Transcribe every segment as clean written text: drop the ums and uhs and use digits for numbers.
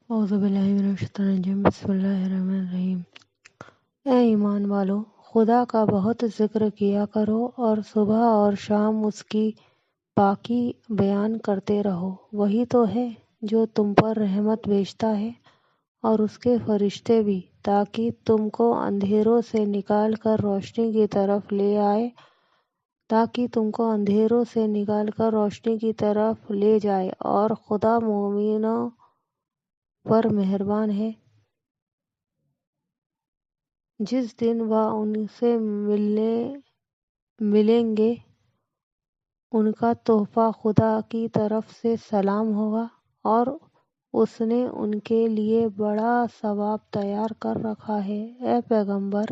اعوذ باللہ من الشیطان الرجیم بسم اللہ الرحمن الرحیم۔ اے ایمان والو، خدا کا بہت ذکر کیا کرو اور صبح اور شام اس کی پاکی بیان کرتے رہو۔ وہی تو ہے جو تم پر رحمت بھیجتا ہے اور اس کے فرشتے بھی، تاکہ تم کو اندھیروں سے نکال کر روشنی کی طرف لے جائے اور خدا مومنوں پر مہربان ہے۔ جس دن وہ ان سے ملیں گے ان کا تحفہ خدا کی طرف سے سلام ہوگا اور اس نے ان کے لیے بڑا ثواب تیار کر رکھا ہے۔ اے پیغمبر،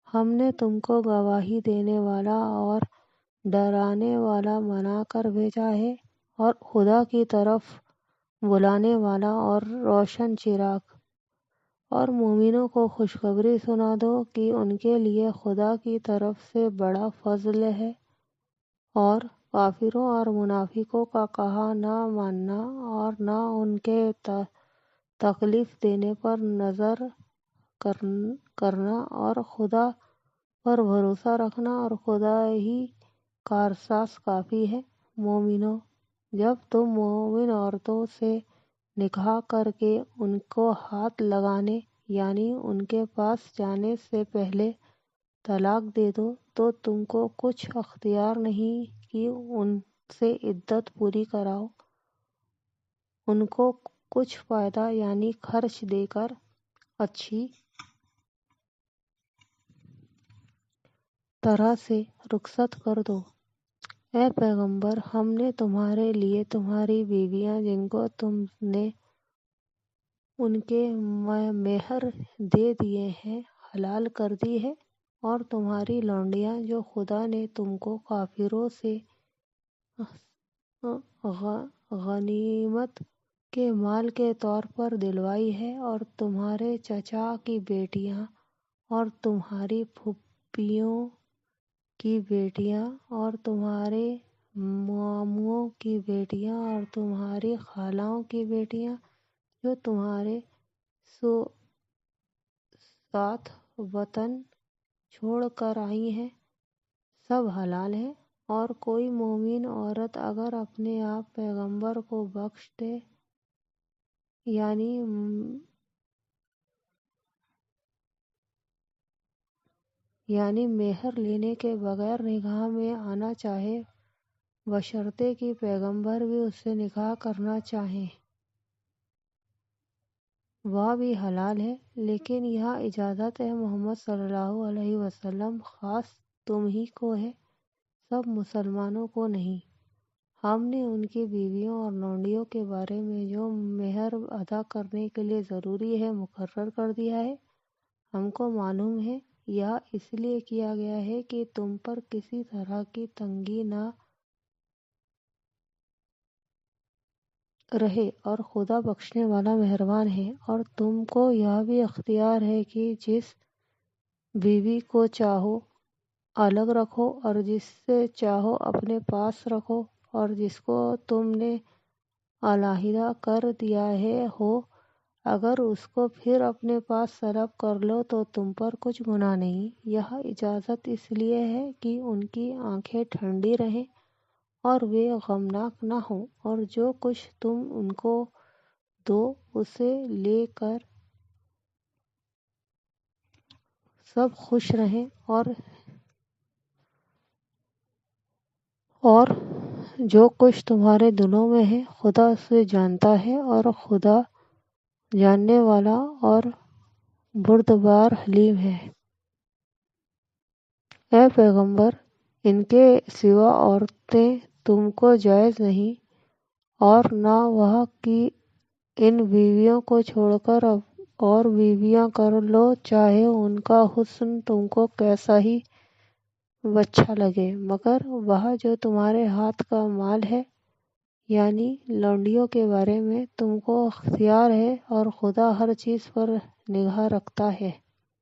ہم نے تم کو گواہی دینے والا اور ڈرانے والا بنا کر بھیجا ہے اور خدا کی طرف بلانے والا اور روشن چراغ۔ اور مومنوں کو خوشخبری سنا دو کہ ان کے لیے خدا کی طرف سے بڑا فضل ہے، اور کافروں اور منافقوں کا کہا نہ ماننا اور نہ ان کے تکلیف دینے پر نظر کرنا اور خدا پر بھروسہ رکھنا، اور خدا ہی کارساز کافی ہے۔ مومنوں، جب تم مومن عورتوں سے نکاح کر کے ان کو ہاتھ لگانے یعنی ان کے پاس جانے سے پہلے طلاق دے دو تو تم کو کچھ اختیار نہیں کہ ان سے عدت پوری کراؤ۔ ان کو کچھ فائدہ یعنی خرچ دے کر اچھی طرح سے رخصت کر دو۔ اے پیغمبر، ہم نے تمہارے لیے تمہاری بیویاں جن کو تم نے ان کے مہر دے دیے ہیں حلال کر دی ہے، اور تمہاری لونڈیاں جو خدا نے تم کو کافروں سے غنیمت کے مال کے طور پر دلوائی ہے، اور تمہارے چچا کی بیٹیاں اور تمہاری پھوپھیوں کی بیٹیاں اور تمہارے ماموں کی بیٹیاں اور تمہاری خالاؤں کی بیٹیاں جو تمہارے ساتھ وطن چھوڑ کر آئی ہیں، سب حلال ہیں۔ اور کوئی مومن عورت اگر اپنے آپ پیغمبر کو بخش دے یعنی مہر لینے کے بغیر نکاح میں آنا چاہے، بشرطے کہ پیغمبر بھی اس سے نکاح کرنا چاہیں، وہ بھی حلال ہے۔ لیکن یہ اجازت ہے محمد صلی اللہ علیہ وسلم خاص تم ہی کو ہے، سب مسلمانوں کو نہیں۔ ہم نے ان کی بیویوں اور لونڈیوں کے بارے میں جو مہر ادا کرنے کے لیے ضروری ہے مقرر کر دیا ہے۔ ہم کو معلوم ہے یہ اس لیے کیا گیا ہے کہ تم پر کسی طرح کی تنگی نہ رہے، اور خدا بخشنے والا مہربان ہے۔ اور تم کو یہ بھی اختیار ہے کہ جس بیوی کو چاہو الگ رکھو اور جس سے چاہو اپنے پاس رکھو، اور جس کو تم نے علیحدہ کر دیا ہو اگر اس کو پھر اپنے پاس طلب کر لو تو تم پر کچھ گناہ نہیں۔ یہ اجازت اس لیے ہے کہ ان کی آنکھیں ٹھنڈی رہیں اور وہ غمناک نہ ہوں، اور جو کچھ تم ان کو دو اسے لے کر سب خوش رہیں۔ اور جو کچھ تمہارے دلوں میں ہے خدا اسے جانتا ہے، اور خدا جاننے والا اور بردبار حلیم ہے۔ اے پیغمبر، ان کے سوا عورتیں تم کو جائز نہیں، اور نہ وہ کہ ان بیویوں کو چھوڑ کر اور بیویاں کر لو، چاہے ان کا حسن تم کو کیسا ہی اچھا لگے، مگر وہ جو تمہارے ہاتھ کا مال ہے یعنی لونڈیوں کے بارے میں تم کو اختیار ہے، اور خدا ہر چیز پر نگاہ رکھتا ہے۔